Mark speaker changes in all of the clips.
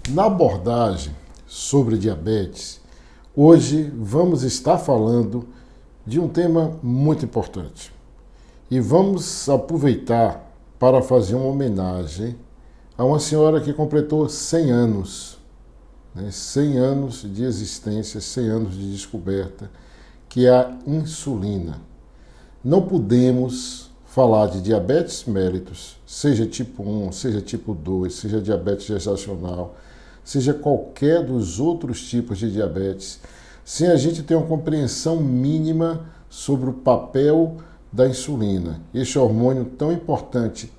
Speaker 1: Na abordagem sobre diabetes, hoje vamos estar falando de um tema muito importante. E vamos aproveitar para fazer uma homenagem a uma senhora que completou 100 anos, 100 anos de existência, 100 anos de descoberta, que é a insulina. Não podemos falar de diabetes mellitus, seja tipo 1, seja tipo 2, seja diabetes gestacional, seja qualquer dos outros tipos de diabetes, sem a gente ter uma compreensão mínima sobre o papel da insulina, este hormônio tão importante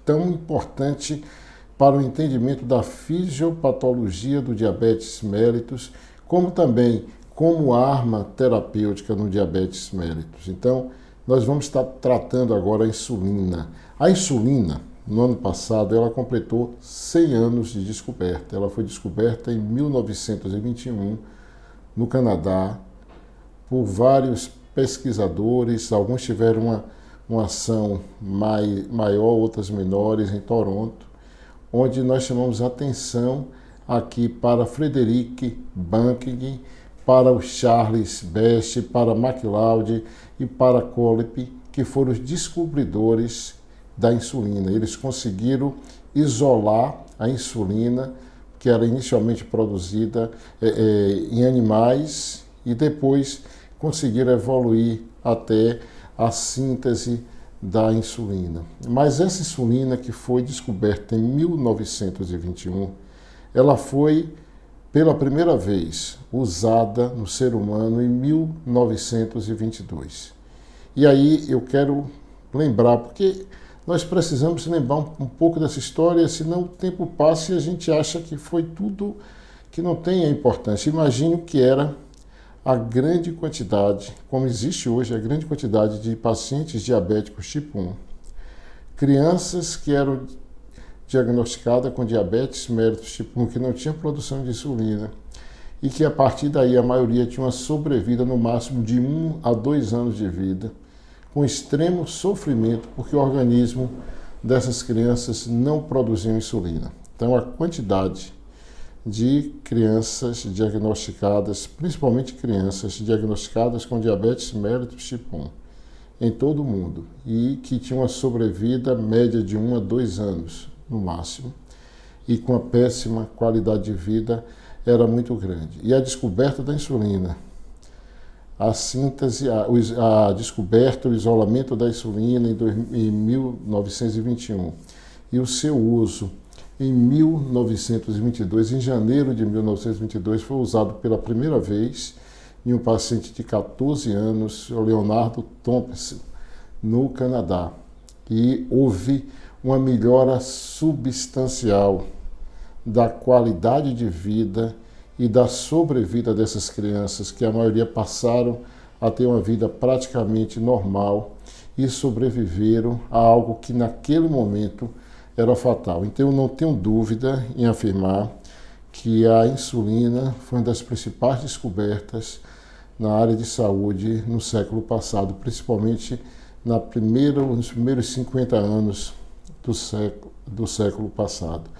Speaker 1: para o entendimento da fisiopatologia do diabetes mellitus, como também como arma terapêutica no diabetes mellitus. Então, nós vamos estar tratando agora a insulina. A insulina, no ano passado, ela completou 100 anos de descoberta. Ela foi descoberta em 1921, no Canadá, por vários pesquisadores. Alguns tiveram uma ação maior, outras menores, em Toronto, onde nós chamamos atenção aqui para Frederick Banking, para o Charles Best, para MacLeod e para Collip, que foram os descobridores da insulina. Eles conseguiram isolar a insulina, que era inicialmente produzida em animais, e depois conseguiram evoluir até a síntese da insulina. Mas essa insulina, que foi descoberta em 1921, ela foi pela primeira vez usada no ser humano em 1922. E aí eu quero lembrar, porque nós precisamos lembrar um pouco dessa história, senão o tempo passa e a gente acha que foi tudo que não tem a importância. Imagine o que era a grande quantidade, como existe hoje, a grande quantidade de pacientes diabéticos tipo 1, crianças que eram diagnosticada com diabetes mellitus tipo 1, que não tinha produção de insulina, e que a partir daí a maioria tinha uma sobrevida no máximo de 1 a 2 anos de vida, com extremo sofrimento, porque o organismo dessas crianças não produzia insulina. Então a quantidade de crianças diagnosticadas, principalmente crianças diagnosticadas com diabetes mellitus tipo 1, em todo o mundo, e que tinham uma sobrevida média de 1 a 2 anos, no máximo, e com a péssima qualidade de vida, era muito grande. E a descoberta da insulina, a síntese, a descoberta, o isolamento da insulina em 1921 e o seu uso em 1922, em janeiro de 1922, foi usado pela primeira vez em um paciente de 14 anos, o Leonardo Thompson, no Canadá. E houve uma melhora substancial da qualidade de vida e da sobrevida dessas crianças, que a maioria passaram a ter uma vida praticamente normal e sobreviveram a algo que naquele momento era fatal. Então eu não tenho dúvida em afirmar que a insulina foi uma das principais descobertas na área de saúde no século passado, principalmente nos primeiros 50 anos do século passado.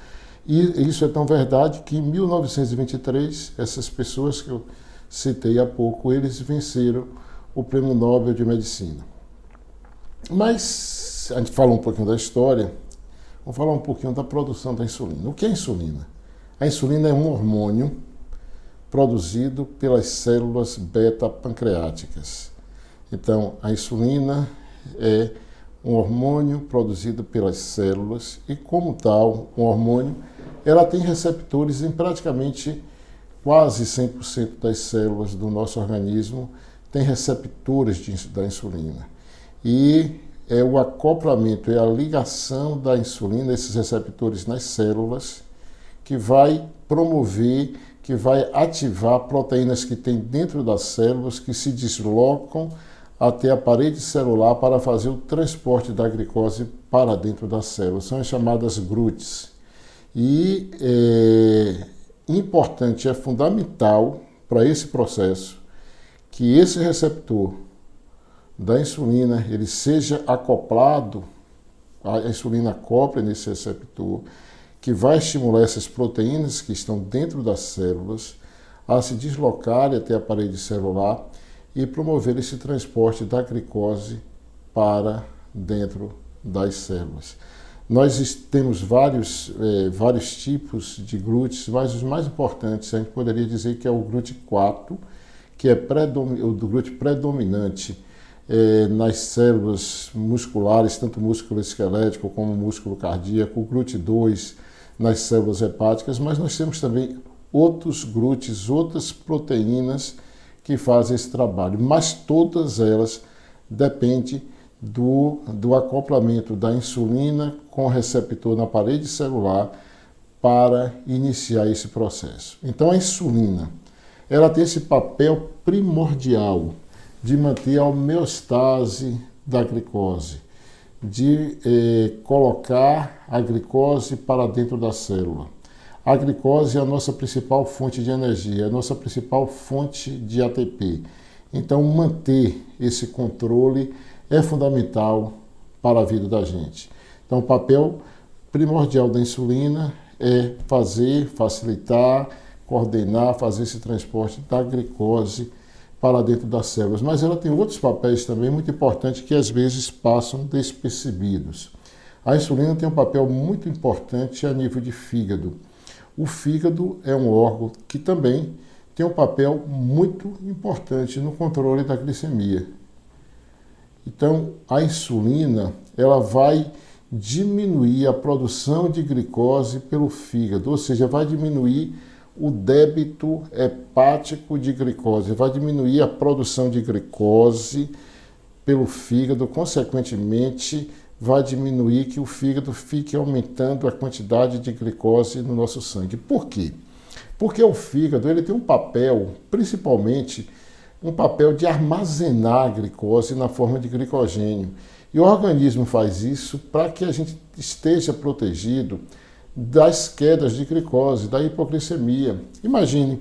Speaker 1: E isso é tão verdade que em 1923, essas pessoas que eu citei há pouco, eles venceram o Prêmio Nobel de Medicina. Mas a gente falou um pouquinho da história, vamos falar um pouquinho da produção da insulina. O que é a insulina? A insulina é um hormônio produzido pelas células beta-pancreáticas. Então, a insulina é um hormônio produzido pelas células e, como tal, um hormônio, ela tem receptores em praticamente quase 100% das células do nosso organismo, tem receptores da insulina. E é o acoplamento, é a ligação da insulina, esses receptores nas células, que vai promover, que vai ativar proteínas que tem dentro das células, que se deslocam até a parede celular para fazer o transporte da glicose para dentro das células. São as chamadas GRUTs. E importante, é fundamental para esse processo que esse receptor da insulina ele seja acoplado, a insulina acople nesse receptor, que vai estimular essas proteínas que estão dentro das células a se deslocarem até a parede celular e promover esse transporte da glicose para dentro das células. Nós temos vários tipos de GLUTs, mas os mais importantes a gente poderia dizer que é o GLUT4, que é o GLUT predominante nas células musculares, tanto músculo esquelético como músculo cardíaco, o GLUT2 nas células hepáticas, mas nós temos também outros GLUTs, outras proteínas que fazem esse trabalho, mas todas elas dependem do acoplamento da insulina com o receptor na parede celular para iniciar esse processo. Então a insulina, ela tem esse papel primordial de manter a homeostase da glicose, de colocar a glicose para dentro da célula. A glicose é a nossa principal fonte de energia, é a nossa principal fonte de ATP. Então, manter esse controle é fundamental para a vida da gente. Então, o papel primordial da insulina é facilitar, coordenar, fazer esse transporte da glicose para dentro das células. Mas ela tem outros papéis também muito importantes que às vezes passam despercebidos. A insulina tem um papel muito importante a nível de fígado. O fígado é um órgão que também tem um papel muito importante no controle da glicemia. Então, a insulina, ela vai diminuir a produção de glicose pelo fígado, ou seja, vai diminuir o débito hepático de glicose, vai diminuir a produção de glicose pelo fígado, consequentemente, vai diminuir que o fígado fique aumentando a quantidade de glicose no nosso sangue. Por quê? Porque o fígado ele tem um papel, principalmente, um papel de armazenar a glicose na forma de glicogênio. E o organismo faz isso para que a gente esteja protegido das quedas de glicose, da hipoglicemia. Imagine,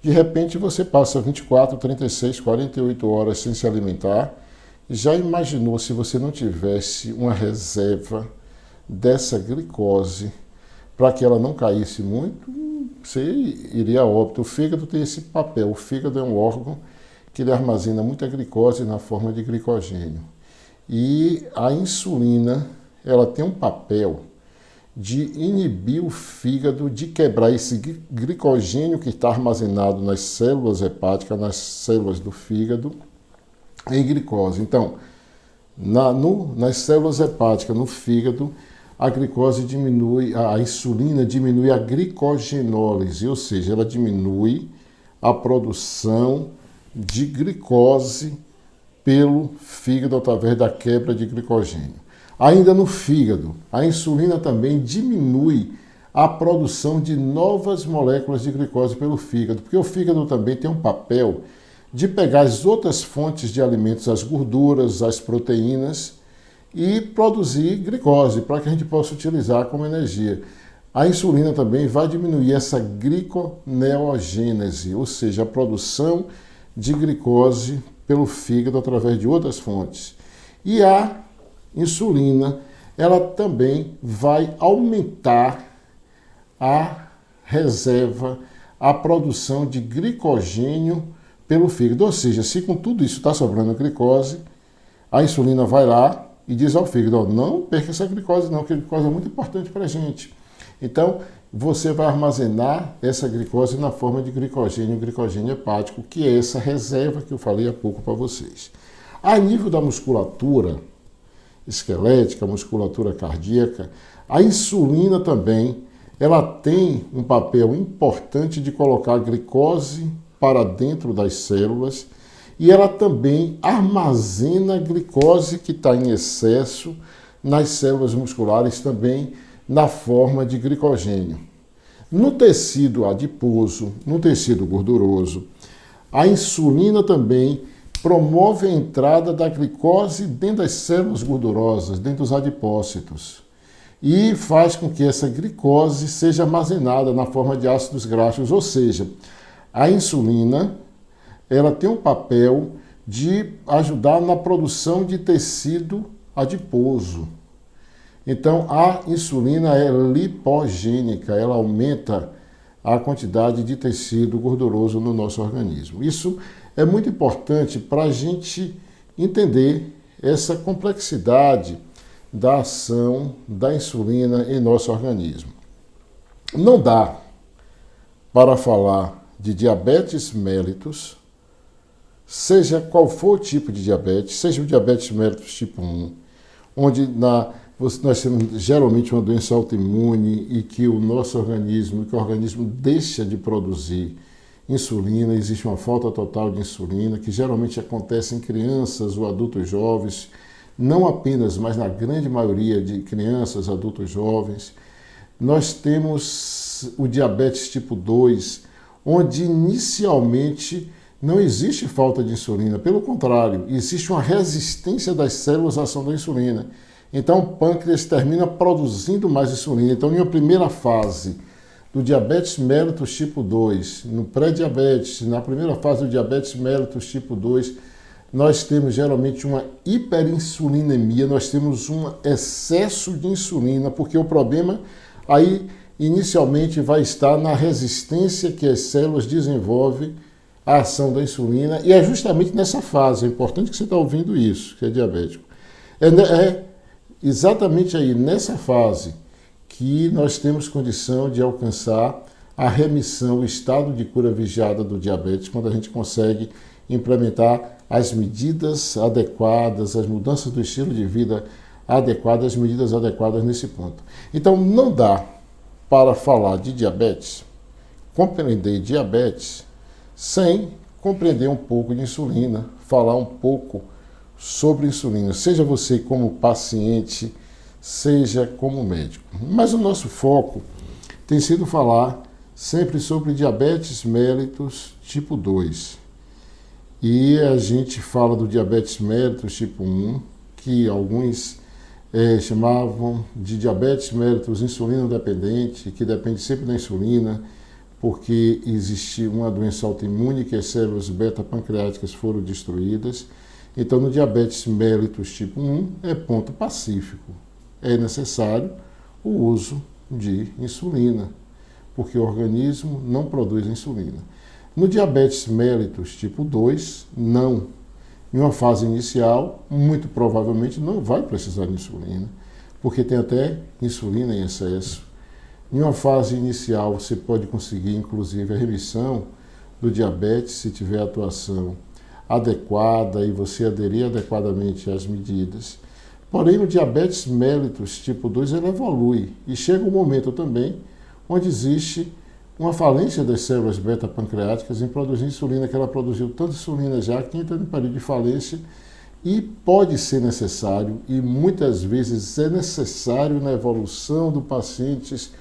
Speaker 1: de repente você passa 24, 36, 48 horas sem se alimentar. Já imaginou se você não tivesse uma reserva dessa glicose para que ela não caísse muito? Você iria a óbito. O fígado tem esse papel. O fígado é um órgão que ele armazena muita glicose na forma de glicogênio. E a insulina, ela tem um papel de inibir o fígado, de quebrar esse glicogênio que está armazenado nas células hepáticas, nas células do fígado, em glicose. Então, nas células hepáticas, no fígado, a glicose diminui, a insulina diminui a glicogenólise, ou seja, ela diminui a produção de glicose pelo fígado através da quebra de glicogênio. Ainda no fígado, a insulina também diminui a produção de novas moléculas de glicose pelo fígado, porque o fígado também tem um papel de pegar as outras fontes de alimentos, as gorduras, as proteínas, e produzir glicose para que a gente possa utilizar como energia. A insulina também vai diminuir essa gliconeogênese, ou seja, a produção de glicose pelo fígado através de outras fontes. E a insulina, ela também vai aumentar a reserva, a produção de glicogênio pelo fígado. Ou seja, se com tudo isso está sobrando glicose, a insulina vai lá e diz ao fígado, oh, não perca essa glicose não, porque a glicose é muito importante para a gente. Então, você vai armazenar essa glicose na forma de glicogênio hepático, que é essa reserva que eu falei há pouco para vocês. A nível da musculatura esquelética, musculatura cardíaca, a insulina também, ela tem um papel importante de colocar a glicose para dentro das células e ela também armazena a glicose que está em excesso nas células musculares também na forma de glicogênio. No tecido adiposo, no tecido gorduroso, a insulina também promove a entrada da glicose dentro das células gordurosas, dentro dos adipócitos, e faz com que essa glicose seja armazenada na forma de ácidos graxos, ou seja, a insulina ela tem um papel de ajudar na produção de tecido adiposo. Então, a insulina é lipogênica, ela aumenta a quantidade de tecido gorduroso no nosso organismo. Isso é muito importante para a gente entender essa complexidade da ação da insulina em nosso organismo. Não dá para falar de diabetes mellitus, seja qual for o tipo de diabetes, seja o diabetes mellitus tipo 1, onde nós temos geralmente uma doença autoimune e que o nosso organismo, que o organismo deixa de produzir insulina, existe uma falta total de insulina, que geralmente acontece em crianças ou adultos jovens, não apenas, mas na grande maioria de crianças, adultos jovens. Nós temos o diabetes tipo 2, onde inicialmente não existe falta de insulina, pelo contrário, existe uma resistência das células à ação da insulina. Então o pâncreas termina produzindo mais insulina. Então, em uma primeira fase do diabetes mellitus tipo 2, no pré-diabetes, na primeira fase do diabetes mellitus tipo 2, nós temos geralmente uma hiperinsulinemia, nós temos um excesso de insulina, porque o problema aí inicialmente vai estar na resistência que as células desenvolvem à ação da insulina, e é justamente nessa fase, é importante que você está ouvindo isso, que é diabético. É exatamente aí, nessa fase, que nós temos condição de alcançar a remissão, o estado de cura vigiada do diabetes, quando a gente consegue implementar as medidas adequadas, as mudanças do estilo de vida adequadas, as medidas adequadas nesse ponto. Então, não dá para falar de diabetes, compreender diabetes, sem compreender um pouco de insulina, falar um pouco sobre insulina, seja você como paciente, seja como médico. Mas o nosso foco tem sido falar sempre sobre diabetes mellitus tipo 2. E a gente fala do diabetes mellitus tipo 1, que alguns chamavam de diabetes mellitus insulino dependente, que depende sempre da insulina, porque existe uma doença autoimune que as células beta-pancreáticas foram destruídas. Então, no diabetes mellitus tipo 1, é ponto pacífico. É necessário o uso de insulina, porque o organismo não produz insulina. No diabetes mellitus tipo 2, não. Em uma fase inicial, muito provavelmente não vai precisar de insulina, porque tem até insulina em excesso. Em uma fase inicial, você pode conseguir, inclusive, a remissão do diabetes se tiver atuação adequada e você aderir adequadamente às medidas. Porém, o diabetes mellitus tipo 2 ele evolui e chega um momento também onde existe uma falência das células beta-pancreáticas em produzir insulina, que ela produziu tanta insulina já que entra no período de falência e pode ser necessário, e muitas vezes é necessário na evolução do paciente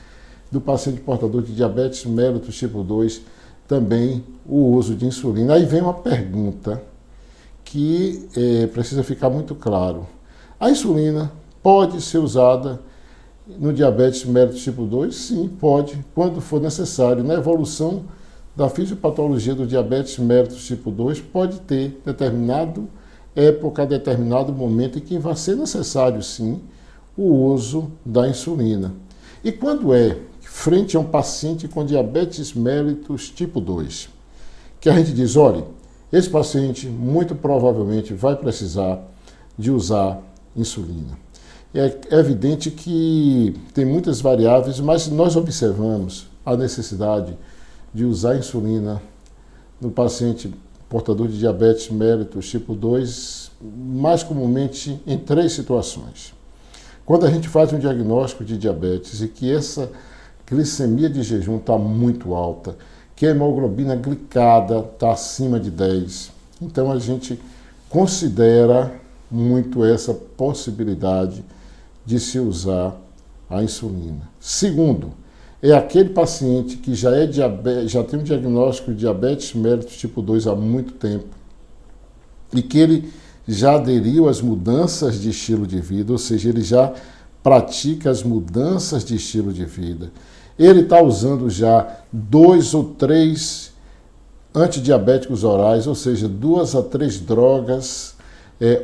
Speaker 1: portador de diabetes mellitus tipo 2, também o uso de insulina. Aí vem uma pergunta que precisa ficar muito claro. A insulina pode ser usada no diabetes mellitus tipo 2? Sim, pode, quando for necessário. Na evolução da fisiopatologia do diabetes mellitus tipo 2, pode ter determinado época, determinado momento em que vai ser necessário, sim, o uso da insulina. E quando é frente a um paciente com diabetes mellitus tipo 2, que a gente diz, olha, esse paciente muito provavelmente vai precisar de usar insulina. É evidente que tem muitas variáveis, mas nós observamos a necessidade de usar insulina no paciente portador de diabetes mellitus tipo 2, mais comumente em 3 situações. Quando a gente faz um diagnóstico de diabetes e que essa glicemia de jejum está muito alta, que a hemoglobina glicada está acima de 10, então a gente considera muito essa possibilidade de se usar a insulina. Segundo, é aquele paciente que já tem um diagnóstico de diabetes mellitus tipo 2 há muito tempo e que ele já aderiu às mudanças de estilo de vida, ou seja, ele já pratica as mudanças de estilo de vida. Ele está usando já 2 ou 3 antidiabéticos orais, ou seja, 2 a 3 drogas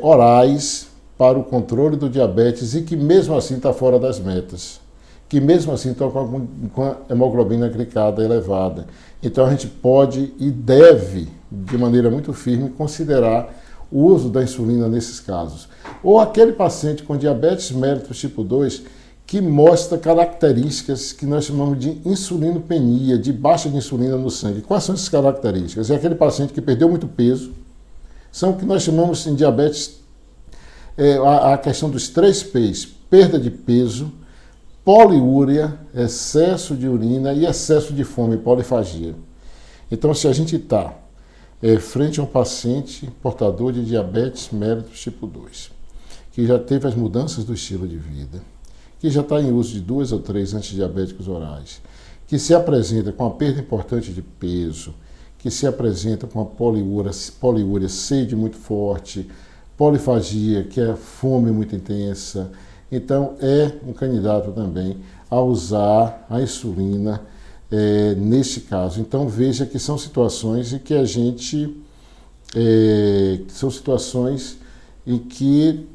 Speaker 1: orais para o controle do diabetes e que mesmo assim está fora das metas, que mesmo assim estão com a hemoglobina glicada elevada. Então a gente pode e deve, de maneira muito firme, considerar o uso da insulina nesses casos. Ou aquele paciente com diabetes mellitus tipo 2 que mostra características que nós chamamos de insulinopenia, de baixa de insulina no sangue. Quais são essas características? É aquele paciente que perdeu muito peso, são o que nós chamamos em diabetes, a questão dos 3 P's, perda de peso, poliúria, excesso de urina e excesso de fome, polifagia. Então, se a gente está frente a um paciente portador de diabetes mellitus tipo 2, que já teve as mudanças do estilo de vida, que já está em uso de 2 ou 3 antidiabéticos orais, que se apresenta com uma perda importante de peso, que se apresenta com uma poliúria, sede muito forte, polifagia, que é fome muito intensa. Então, é um candidato também a usar a insulina neste caso. Então, veja que são situações em que a gente... são situações em que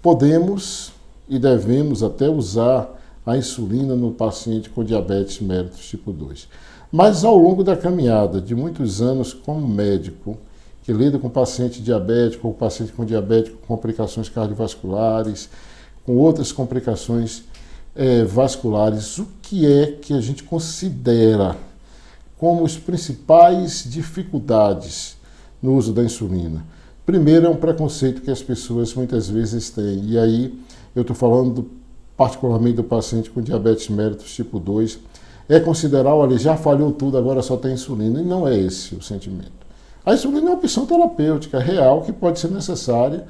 Speaker 1: podemos e devemos até usar a insulina no paciente com diabetes mellitus tipo 2. Mas ao longo da caminhada de muitos anos como médico, que lida com paciente diabético ou paciente com diabetes com complicações cardiovasculares, com outras complicações vasculares, o que a gente considera como as principais dificuldades no uso da insulina? Primeiro, é um preconceito que as pessoas muitas vezes têm, e aí eu estou falando particularmente do paciente com diabetes mellitus tipo 2, é considerar, olha, já falhou tudo, agora só tem insulina, e não é esse o sentimento. A insulina é uma opção terapêutica real que pode ser necessária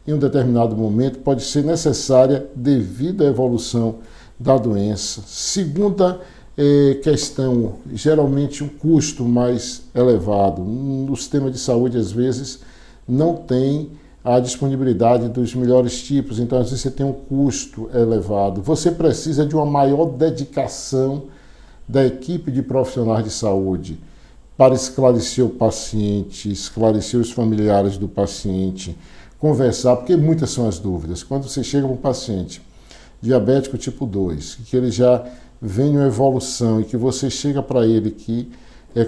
Speaker 1: em um determinado momento, pode ser necessária devido à evolução da doença. Segunda questão, geralmente um custo mais elevado. No sistema de saúde, às vezes, não tem a disponibilidade dos melhores tipos, então às vezes você tem um custo elevado. Você precisa de uma maior dedicação da equipe de profissionais de saúde para esclarecer o paciente, esclarecer os familiares do paciente, conversar, porque muitas são as dúvidas. Quando você chega para um paciente diabético tipo 2, que ele já vem uma evolução e que você chega para ele que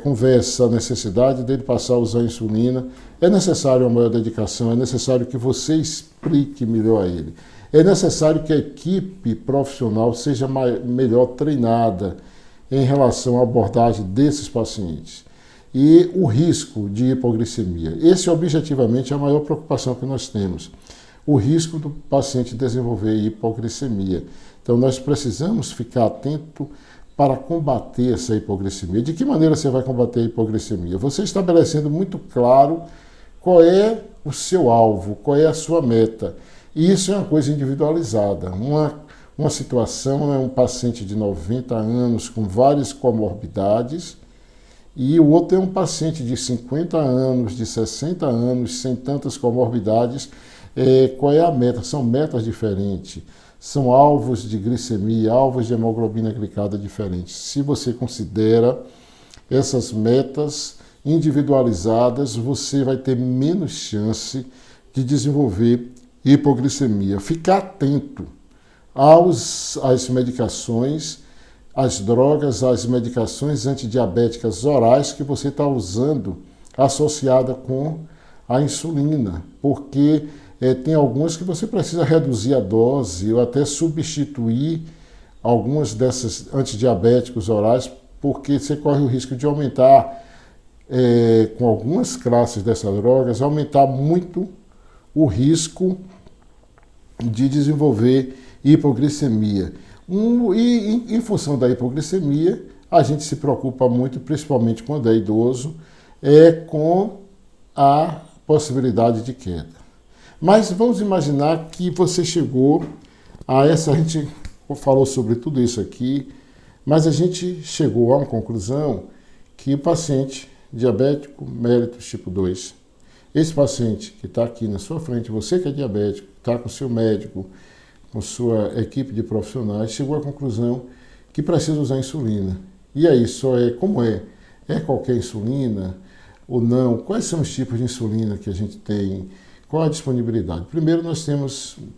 Speaker 1: conversa a necessidade dele passar a usar a insulina, é necessário uma maior dedicação, é necessário que você explique melhor a ele. É necessário que a equipe profissional seja melhor treinada em relação à abordagem desses pacientes. E o risco de hipoglicemia. Esse, objetivamente, é a maior preocupação que nós temos. O risco do paciente desenvolver hipoglicemia. Então, nós precisamos ficar atento para combater essa hipoglicemia. De que maneira você vai combater a hipoglicemia? Você estabelecendo muito claro qual é o seu alvo, qual é a sua meta. E isso é uma coisa individualizada. Uma situação é um paciente de 90 anos com várias comorbidades e o outro é um paciente de 50 anos, de 60 anos, sem tantas comorbidades. Qual é a meta? São metas diferentes. São alvos de glicemia, alvos de hemoglobina glicada diferentes. Se você considera essas metas individualizadas, você vai ter menos chance de desenvolver hipoglicemia. Ficar atento às medicações, às drogas, às medicações antidiabéticas orais que você está usando associada com a insulina, porque tem algumas que você precisa reduzir a dose ou até substituir algumas dessas antidiabéticos orais, porque você corre o risco de aumentar, com algumas classes dessas drogas, aumentar muito o risco de desenvolver hipoglicemia. E em função da hipoglicemia, a gente se preocupa muito, principalmente quando é idoso, com a possibilidade de queda. Mas vamos imaginar que você chegou a essa... A gente falou sobre tudo isso aqui, mas a gente chegou a uma conclusão que o paciente diabético mellitus tipo 2, esse paciente que está aqui na sua frente, você que é diabético, está com seu médico, com sua equipe de profissionais, chegou à conclusão que precisa usar insulina. E aí, como é? É qualquer insulina ou não? Quais são os tipos de insulina que a gente tem? Qual a disponibilidade? Primeiro,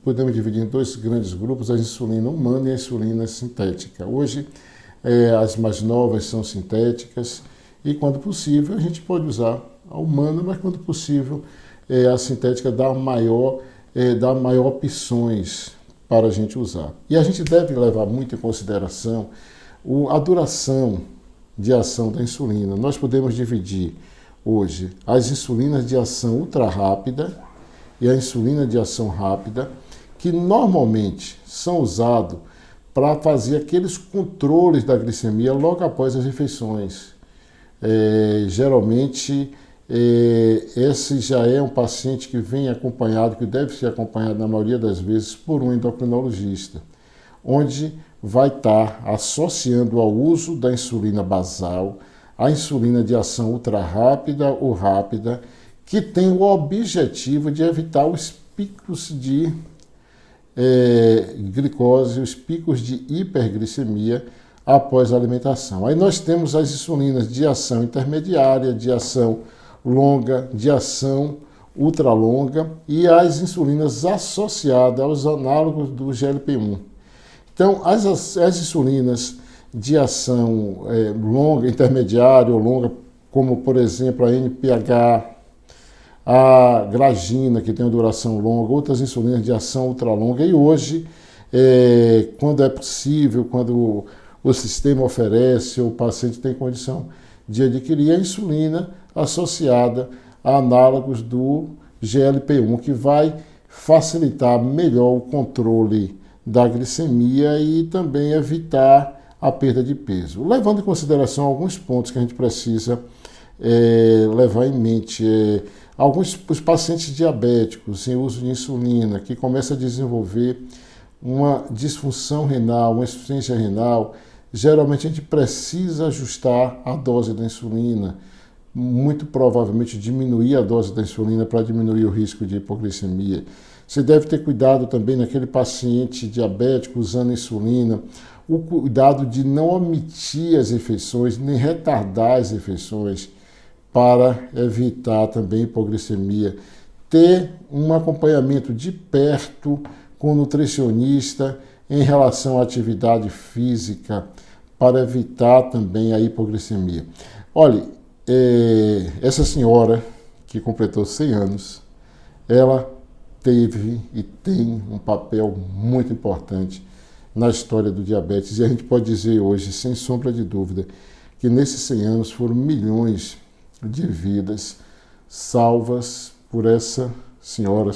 Speaker 1: podemos dividir em dois grandes grupos, a insulina humana e a insulina sintética. Hoje, as mais novas são sintéticas e, quando possível, a gente pode usar a humana, mas, quando possível, a sintética dá maior opções para a gente usar. E a gente deve levar muito em consideração a duração de ação da insulina. Nós podemos dividir hoje as insulinas de ação ultra rápida e a insulina de ação rápida, que normalmente são usados para fazer aqueles controles da glicemia logo após as refeições. Geralmente, esse já é um paciente que vem acompanhado, que deve ser acompanhado na maioria das vezes por um endocrinologista, onde vai estar associando ao uso da insulina basal a insulina de ação ultra rápida ou rápida, que tem o objetivo de evitar os picos de glicose, os picos de hiperglicemia após a alimentação. Aí nós temos as insulinas de ação intermediária, de ação longa, de ação ultralonga e as insulinas associadas aos análogos do GLP-1. Então, as insulinas de ação longa, intermediária ou longa, como por exemplo a NPH, a gragina, que tem uma duração longa, outras insulinas de ação ultralonga, e hoje, quando é possível, quando o sistema oferece, ou o paciente tem condição de adquirir a insulina associada a análogos do GLP-1, que vai facilitar melhor o controle da glicemia e também evitar a perda de peso. Levando em consideração alguns pontos que a gente precisa levar em mente. Os pacientes diabéticos em uso de insulina, que começam a desenvolver uma disfunção renal, uma insuficiência renal, geralmente a gente precisa ajustar a dose da insulina, muito provavelmente diminuir a dose da insulina para diminuir o risco de hipoglicemia. Você deve ter cuidado também naquele paciente diabético usando insulina, o cuidado de não omitir as refeições, nem retardar as refeições para evitar também hipoglicemia. Ter um acompanhamento de perto com o nutricionista em relação à atividade física para evitar também a hipoglicemia. Olha, essa senhora que completou 100 anos, ela teve e tem um papel muito importante na história do diabetes, e a gente pode dizer hoje, sem sombra de dúvida, que nesses 100 anos foram milhões de vidas salvas por essa senhora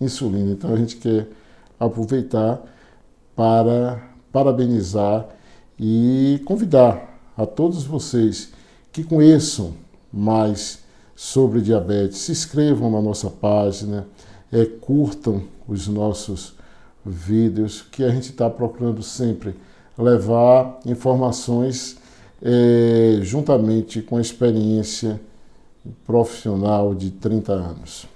Speaker 1: Insulina. Então a gente quer aproveitar para parabenizar e convidar a todos vocês que conheçam mais sobre diabetes, se inscrevam na nossa página, curtam os nossos vídeos, que a gente está procurando sempre levar informações juntamente com a experiência profissional de 30 anos.